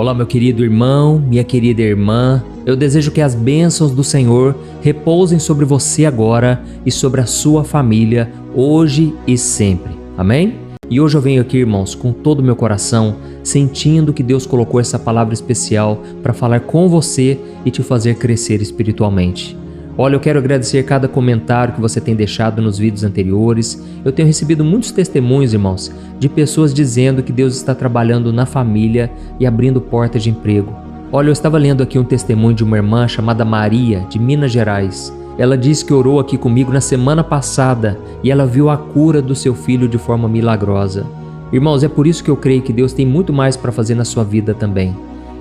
Olá, meu querido irmão, minha querida irmã. Eu desejo que as bênçãos do Senhor repousem sobre você agora e sobre a sua família, hoje e sempre. Amém? E hoje eu venho aqui, irmãos, com todo o meu coração, sentindo que Deus colocou essa palavra especial para falar com você e te fazer crescer espiritualmente. Olha, eu quero agradecer cada comentário que você tem deixado nos vídeos anteriores. Eu tenho recebido muitos testemunhos, irmãos, de pessoas dizendo que Deus está trabalhando na família e abrindo portas de emprego. Olha, eu estava lendo aqui um testemunho de uma irmã chamada Maria, de Minas Gerais. Ela disse que orou aqui comigo na semana passada e ela viu a cura do seu filho de forma milagrosa. Irmãos, é por isso que eu creio que Deus tem muito mais para fazer na sua vida também.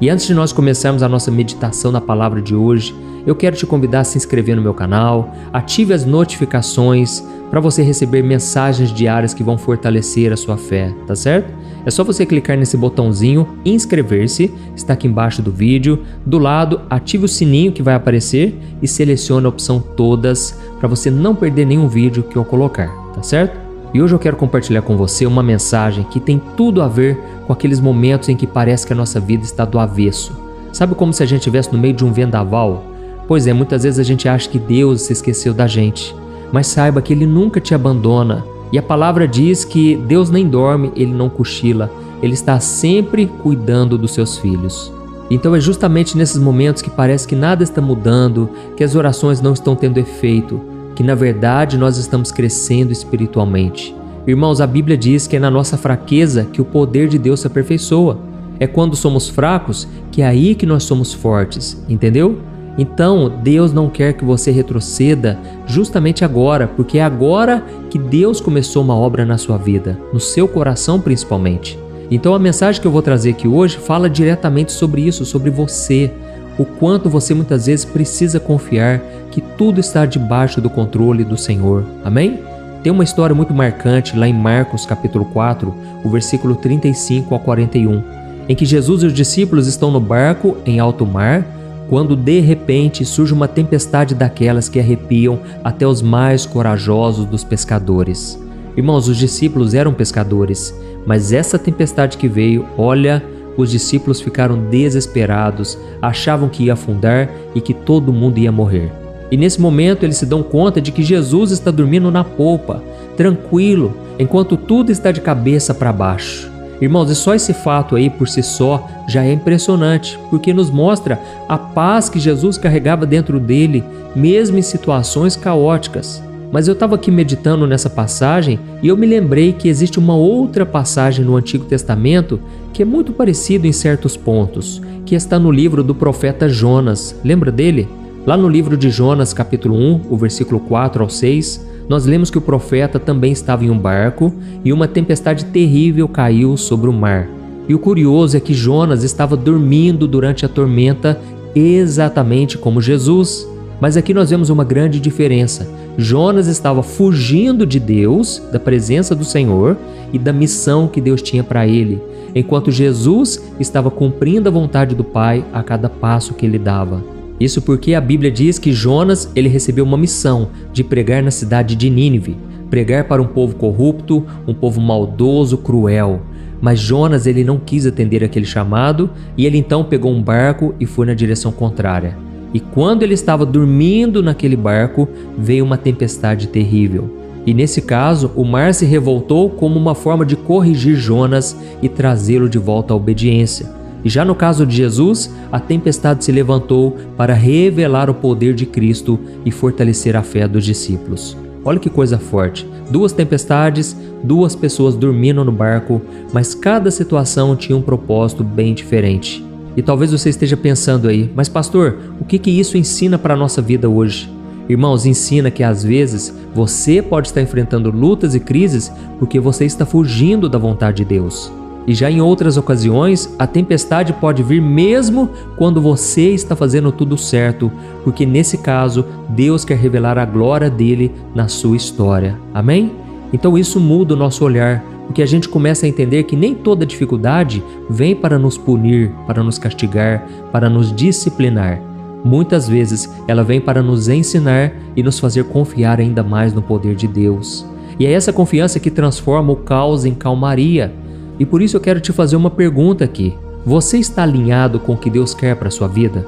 E antes de nós começarmos a nossa meditação na palavra de hoje, eu quero te convidar a se inscrever no meu canal, ative as notificações para você receber mensagens diárias que vão fortalecer a sua fé, tá certo? É só você clicar nesse botãozinho inscrever-se, está aqui embaixo do vídeo. Do lado, ative o sininho que vai aparecer e selecione a opção todas para você não perder nenhum vídeo que eu colocar, tá certo? E hoje eu quero compartilhar com você uma mensagem que tem tudo a ver com aqueles momentos em que parece que a nossa vida está do avesso. Sabe como se a gente estivesse no meio de um vendaval? Pois é, muitas vezes a gente acha que Deus se esqueceu da gente, mas saiba que Ele nunca te abandona. E a palavra diz que Deus nem dorme, Ele não cochila, Ele está sempre cuidando dos seus filhos. Então é justamente nesses momentos que parece que nada está mudando, que as orações não estão tendo efeito, que na verdade nós estamos crescendo espiritualmente. Irmãos, a Bíblia diz que é na nossa fraqueza que o poder de Deus se aperfeiçoa. É quando somos fracos que é aí que nós somos fortes, entendeu? Então, Deus não quer que você retroceda justamente agora, porque é agora que Deus começou uma obra na sua vida, no seu coração principalmente. Então, a mensagem que eu vou trazer aqui hoje fala diretamente sobre isso, sobre você, o quanto você muitas vezes precisa confiar que tudo está debaixo do controle do Senhor. Amém? Tem uma história muito marcante lá em Marcos capítulo 4, o versículo 35 ao 41, em que Jesus e os discípulos estão no barco em alto mar, quando de repente surge uma tempestade daquelas que arrepiam até os mais corajosos dos pescadores. Irmãos, os discípulos eram pescadores, mas essa tempestade que veio, olha, os discípulos ficaram desesperados, achavam que ia afundar e que todo mundo ia morrer. E nesse momento eles se dão conta de que Jesus está dormindo na polpa, tranquilo, enquanto tudo está de cabeça para baixo. Irmãos, e só esse fato aí por si só já é impressionante, porque nos mostra a paz que Jesus carregava dentro dele, mesmo em situações caóticas. Mas eu estava aqui meditando nessa passagem e eu me lembrei que existe uma outra passagem no Antigo Testamento que é muito parecido em certos pontos, que está no livro do profeta Jonas. Lembra dele? Lá no livro de Jonas, capítulo 1, o versículo 4 ao 6, nós lemos que o profeta também estava em um barco e uma tempestade terrível caiu sobre o mar. E o curioso é que Jonas estava dormindo durante a tormenta exatamente como Jesus. Mas aqui nós vemos uma grande diferença. Jonas estava fugindo de Deus, da presença do Senhor e da missão que Deus tinha para ele, enquanto Jesus estava cumprindo a vontade do Pai a cada passo que ele dava. Isso porque a Bíblia diz que Jonas ele recebeu uma missão de pregar na cidade de Nínive, pregar para um povo corrupto, um povo maldoso, cruel. Mas Jonas ele não quis atender aquele chamado e ele então pegou um barco e foi na direção contrária. E quando ele estava dormindo naquele barco, veio uma tempestade terrível. E nesse caso, o mar se revoltou como uma forma de corrigir Jonas e trazê-lo de volta à obediência. E já no caso de Jesus, a tempestade se levantou para revelar o poder de Cristo e fortalecer a fé dos discípulos. Olha que coisa forte. 2 tempestades, 2 pessoas dormindo no barco, mas cada situação tinha um propósito bem diferente. E talvez você esteja pensando aí, mas pastor, o que isso ensina para a nossa vida hoje? Irmãos, ensina que às vezes você pode estar enfrentando lutas e crises porque você está fugindo da vontade de Deus. E já em outras ocasiões, a tempestade pode vir mesmo quando você está fazendo tudo certo, porque nesse caso, Deus quer revelar a glória dele na sua história. Amém? Então isso muda o nosso olhar, porque a gente começa a entender que nem toda dificuldade vem para nos punir, para nos castigar, para nos disciplinar. Muitas vezes ela vem para nos ensinar e nos fazer confiar ainda mais no poder de Deus. E é essa confiança que transforma o caos em calmaria. E por isso eu quero te fazer uma pergunta aqui. Você está alinhado com o que Deus quer para a sua vida?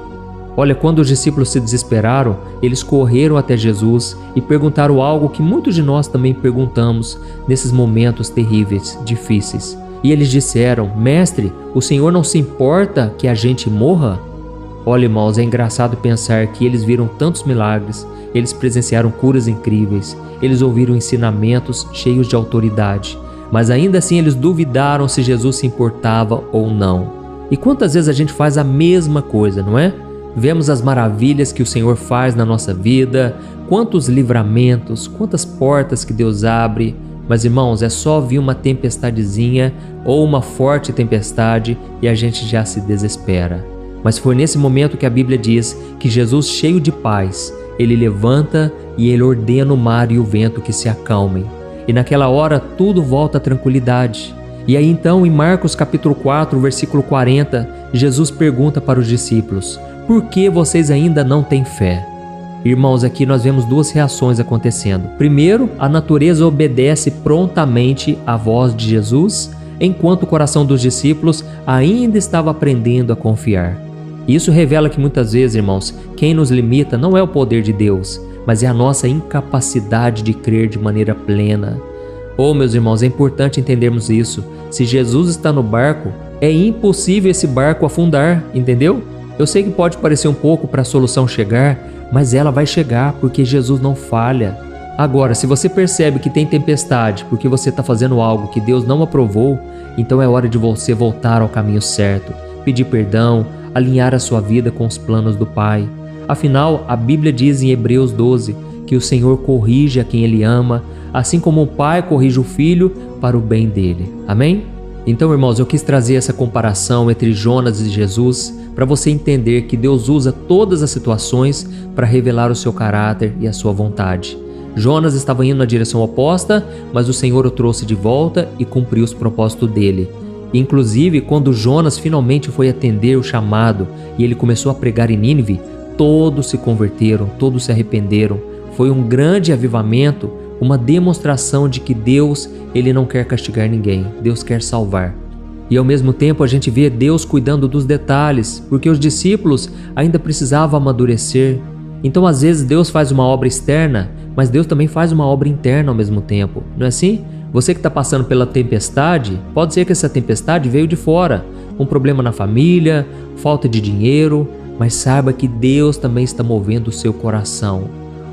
Olha, quando os discípulos se desesperaram, eles correram até Jesus e perguntaram algo que muitos de nós também perguntamos nesses momentos terríveis, difíceis. E eles disseram: Mestre, o Senhor não se importa que a gente morra? Olha, irmãos, é engraçado pensar que eles viram tantos milagres, eles presenciaram curas incríveis, eles ouviram ensinamentos cheios de autoridade, mas ainda assim eles duvidaram se Jesus se importava ou não. E quantas vezes a gente faz a mesma coisa, não é? Vemos as maravilhas que o Senhor faz na nossa vida, quantos livramentos, quantas portas que Deus abre. Mas, irmãos, é só vir uma tempestadezinha ou uma forte tempestade e a gente já se desespera. Mas foi nesse momento que a Bíblia diz que Jesus, cheio de paz, ele levanta e ele ordena o mar e o vento que se acalmem. E naquela hora tudo volta à tranquilidade. E aí então, em Marcos capítulo 4, versículo 40, Jesus pergunta para os discípulos: por que vocês ainda não têm fé? Irmãos, aqui nós vemos duas reações acontecendo. Primeiro, a natureza obedece prontamente à voz de Jesus, enquanto o coração dos discípulos ainda estava aprendendo a confiar. Isso revela que muitas vezes, irmãos, quem nos limita não é o poder de Deus, mas é a nossa incapacidade de crer de maneira plena. Oh, meus irmãos, é importante entendermos isso. Se Jesus está no barco, é impossível esse barco afundar, entendeu? Eu sei que pode parecer um pouco para a solução chegar, mas ela vai chegar porque Jesus não falha. Agora, se você percebe que tem tempestade porque você está fazendo algo que Deus não aprovou, então é hora de você voltar ao caminho certo, pedir perdão, alinhar a sua vida com os planos do Pai. Afinal, a Bíblia diz em Hebreus 12 que o Senhor corrige a quem Ele ama, assim como o Pai corrige o Filho para o bem dele. Amém? Então, irmãos, eu quis trazer essa comparação entre Jonas e Jesus para você entender que Deus usa todas as situações para revelar o seu caráter e a sua vontade. Jonas estava indo na direção oposta, mas o Senhor o trouxe de volta e cumpriu os propósitos dele. Inclusive, quando Jonas finalmente foi atender o chamado e ele começou a pregar em Nínive, todos se converteram, todos se arrependeram. Foi um grande avivamento, uma demonstração de que Deus, Ele não quer castigar ninguém, Deus quer salvar. E ao mesmo tempo a gente vê Deus cuidando dos detalhes, porque os discípulos ainda precisavam amadurecer. Então às vezes Deus faz uma obra externa, mas Deus também faz uma obra interna ao mesmo tempo, não é assim? Você que está passando pela tempestade, pode ser que essa tempestade veio de fora, um problema na família, falta de dinheiro, mas saiba que Deus também está movendo o seu coração.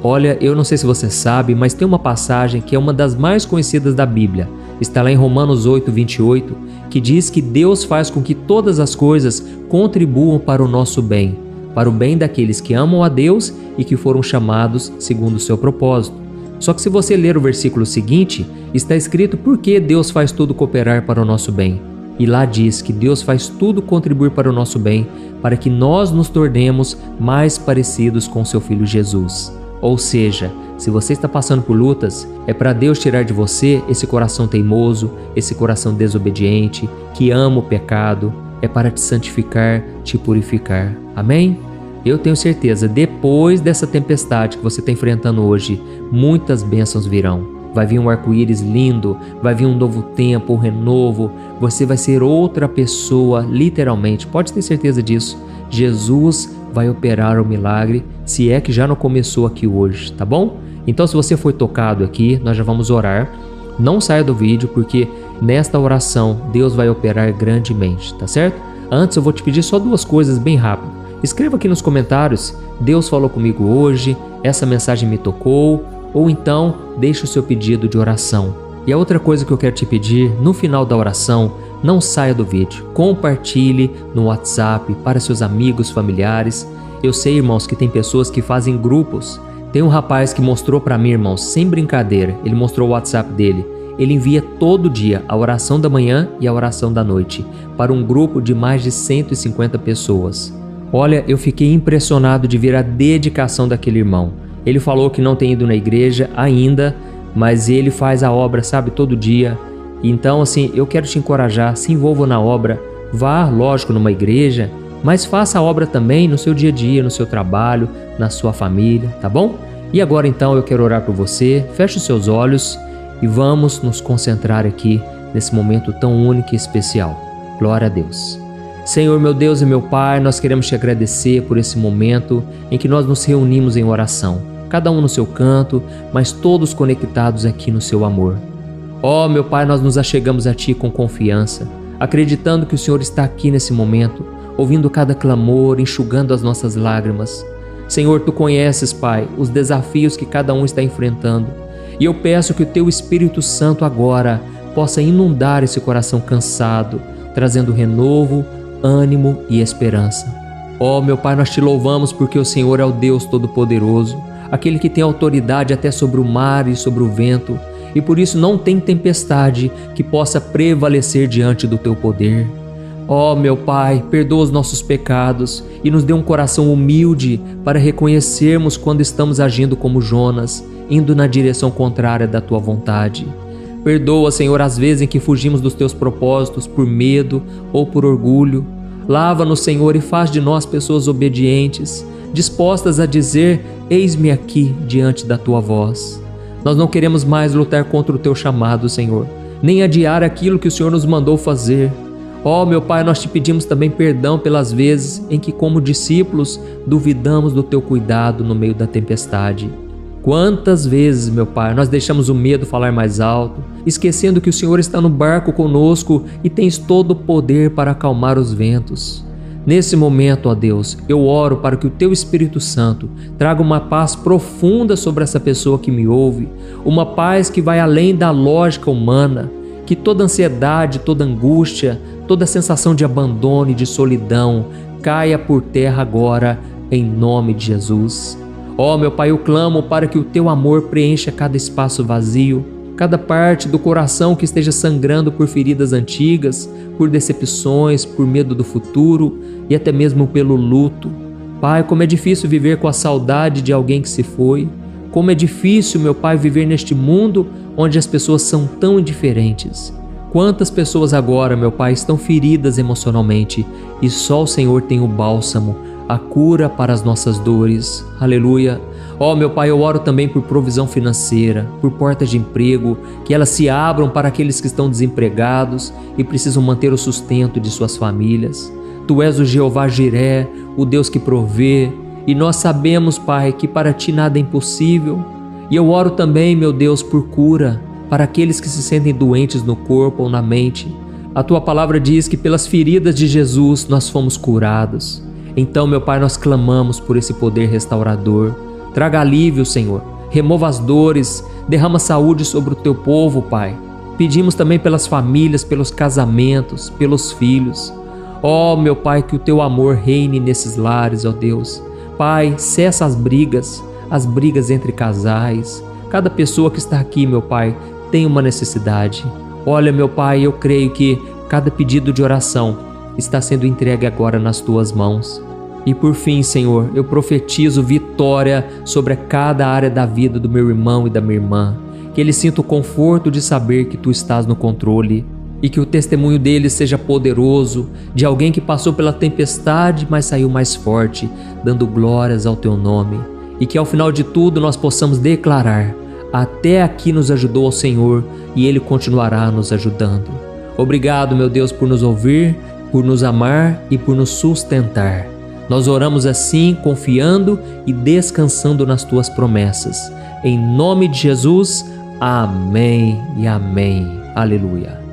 Olha, eu não sei se você sabe, mas tem uma passagem que é uma das mais conhecidas da Bíblia. Está lá em Romanos 8, 28, que diz que Deus faz com que todas as coisas contribuam para o nosso bem, para o bem daqueles que amam a Deus e que foram chamados segundo o seu propósito. Só que se você ler o versículo seguinte, está escrito por que Deus faz tudo cooperar para o nosso bem. E lá diz que Deus faz tudo contribuir para o nosso bem, para que nós nos tornemos mais parecidos com seu Filho Jesus. Ou seja, se você está passando por lutas, é para Deus tirar de você esse coração teimoso, esse coração desobediente, que ama o pecado, é para te santificar, te purificar. Amém? Eu tenho certeza, depois dessa tempestade que você está enfrentando hoje, muitas bênçãos virão. Vai vir um arco-íris lindo, vai vir um novo tempo, um renovo, você vai ser outra pessoa, literalmente, pode ter certeza disso. Jesus vai operar o milagre, se é que já não começou aqui hoje, tá bom? Então, se você foi tocado aqui, nós já vamos orar. Não saia do vídeo, porque nesta oração Deus vai operar grandemente, tá certo? Antes eu vou te pedir só duas coisas bem rápido. Escreva aqui nos comentários: Deus falou comigo hoje, essa mensagem me tocou, ou então deixe o seu pedido de oração. E a outra coisa que eu quero te pedir, no final da oração, não saia do vídeo, compartilhe no WhatsApp para seus amigos, familiares. Eu sei, irmãos, que tem pessoas que fazem grupos. Tem um rapaz que mostrou para mim, irmãos, sem brincadeira, ele mostrou o WhatsApp dele. Ele envia todo dia a oração da manhã e a oração da noite para um grupo de mais de 150 pessoas. Olha, eu fiquei impressionado de ver a dedicação daquele irmão. Ele falou que não tem ido na igreja ainda, mas ele faz a obra, sabe, todo dia. Então, assim, eu quero te encorajar, se envolva na obra, vá, lógico, numa igreja, mas faça a obra também no seu dia a dia, no seu trabalho, na sua família, tá bom? E agora então eu quero orar por você, feche os seus olhos e vamos nos concentrar aqui nesse momento tão único e especial. Glória a Deus. Senhor, meu Deus e meu Pai, nós queremos te agradecer por esse momento em que nós nos reunimos em oração, cada um no seu canto, mas todos conectados aqui no seu amor. Ó, meu Pai, nós nos achegamos a Ti com confiança, acreditando que o Senhor está aqui nesse momento, ouvindo cada clamor, enxugando as nossas lágrimas. Senhor, Tu conheces, Pai, os desafios que cada um está enfrentando, e eu peço que o Teu Espírito Santo agora possa inundar esse coração cansado, trazendo renovo, ânimo e esperança. Ó, meu Pai, nós Te louvamos porque o Senhor é o Deus Todo-Poderoso, aquele que tem autoridade até sobre o mar e sobre o vento, e por isso não tem tempestade que possa prevalecer diante do Teu poder. Ó, meu Pai, perdoa os nossos pecados e nos dê um coração humilde para reconhecermos quando estamos agindo como Jonas, indo na direção contrária da Tua vontade. Perdoa, Senhor, as vezes em que fugimos dos Teus propósitos por medo ou por orgulho. Lava-nos, Senhor, e faz de nós pessoas obedientes, dispostas a dizer: eis-me aqui diante da Tua voz. Nós não queremos mais lutar contra o Teu chamado, Senhor, nem adiar aquilo que o Senhor nos mandou fazer. Ó, meu Pai, nós Te pedimos também perdão pelas vezes em que, como discípulos, duvidamos do Teu cuidado no meio da tempestade. Quantas vezes, meu Pai, nós deixamos o medo falar mais alto, esquecendo que o Senhor está no barco conosco e tens todo o poder para acalmar os ventos. Nesse momento, ó Deus, eu oro para que o Teu Espírito Santo traga uma paz profunda sobre essa pessoa que me ouve, uma paz que vai além da lógica humana, que toda ansiedade, toda angústia, toda sensação de abandono e de solidão caia por terra agora, em nome de Jesus. Ó, meu Pai, eu clamo para que o Teu amor preencha cada espaço vazio, cada parte do coração que esteja sangrando por feridas antigas, por decepções, por medo do futuro e até mesmo pelo luto. Pai, como é difícil viver com a saudade de alguém que se foi. Como é difícil, meu Pai, viver neste mundo onde as pessoas são tão indiferentes. Quantas pessoas agora, meu Pai, estão feridas emocionalmente e só o Senhor tem o bálsamo, a cura para as nossas dores. Aleluia. Ó, meu Pai, eu oro também por provisão financeira, por portas de emprego, que elas se abram para aqueles que estão desempregados e precisam manter o sustento de suas famílias. Tu és o Jeová Jiré, o Deus que provê, e nós sabemos, Pai, que para Ti nada é impossível. E eu oro também, meu Deus, por cura para aqueles que se sentem doentes no corpo ou na mente. A Tua palavra diz que pelas feridas de Jesus nós fomos curados. Então, meu Pai, nós clamamos por esse poder restaurador. Traga alívio, Senhor. Remova as dores. Derrama saúde sobre o Teu povo, Pai. Pedimos também pelas famílias, pelos casamentos, pelos filhos. Ó, meu Pai, que o Teu amor reine nesses lares, ó Deus. Pai, cessa as brigas entre casais. Cada pessoa que está aqui, meu Pai, tem uma necessidade. Olha, meu Pai, eu creio que cada pedido de oração está sendo entregue agora nas Tuas mãos. E por fim, Senhor, eu profetizo vitória sobre cada área da vida do meu irmão e da minha irmã. Que ele sinta o conforto de saber que Tu estás no controle e que o testemunho dele seja poderoso, de alguém que passou pela tempestade, mas saiu mais forte, dando glórias ao Teu nome. E que ao final de tudo nós possamos declarar: até aqui nos ajudou o Senhor e Ele continuará nos ajudando. Obrigado, meu Deus, por nos ouvir, por nos amar e por nos sustentar. Nós oramos assim, confiando e descansando nas Tuas promessas. Em nome de Jesus, amém e amém. Aleluia.